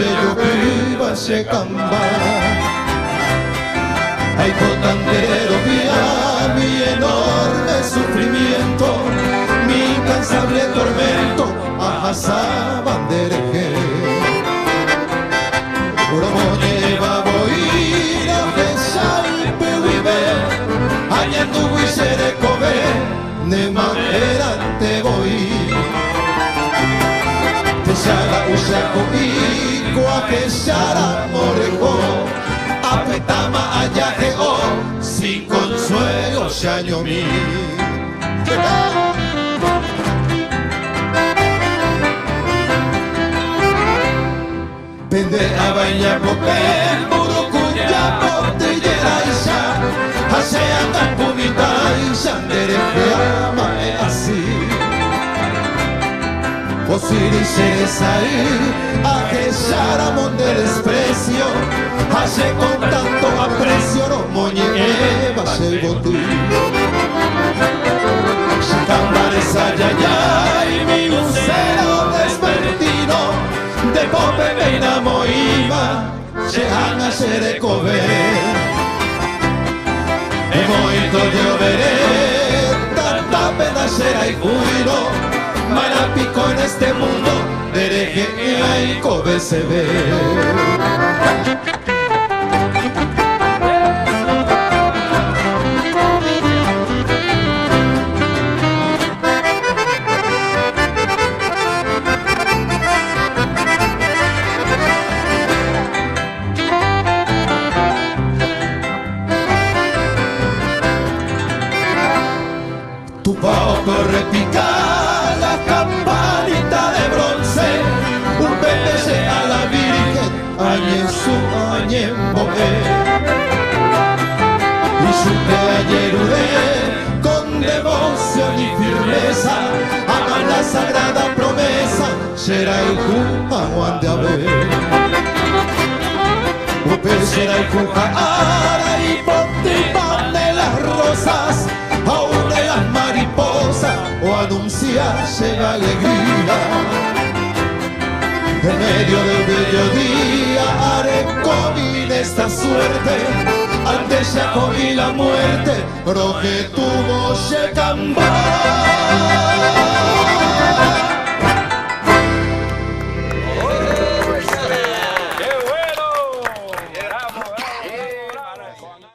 se yo viva se camba. Ay, potanderero vía mi enorme sufrimiento, mi incansable tormento, ajasa bandereje. Oromo lleva boina, pesal pewibe, añandu guisere kobe, ne maherante voy. Tesara usako iko a pesara morejo, apetama ayaje o, sin consuelo se año mi. Pende a bañar popel, murucuya, portillera isa, hace andar pumita y sandereje amae así. Osiri Ceresaí, a Gesharamón del desprecio, hace con tanto aprecio, no moñe Eva se botí. Shikambare Sayayay, mi lucero despertino, de pope veina moima, shehan a sherekove. Emoito lloveré, tanta pena será y juiro, Marapico en este mundo, dereje y ahí cobe se ve. Tu pauco repica la campanita de bronce, un bebé a la Virgen, añe su añe boque. Y supe ayer con devoción y firmeza, hagan la sagrada promesa, será el Juja Juan de Abel. Upe será el Juja Ara y Pontipan de las rosas, aún de las mariposas, o anunciar llega alegría. En medio del bello día haré comida esta suerte, antes ya comí la muerte, roje tuvo se camba.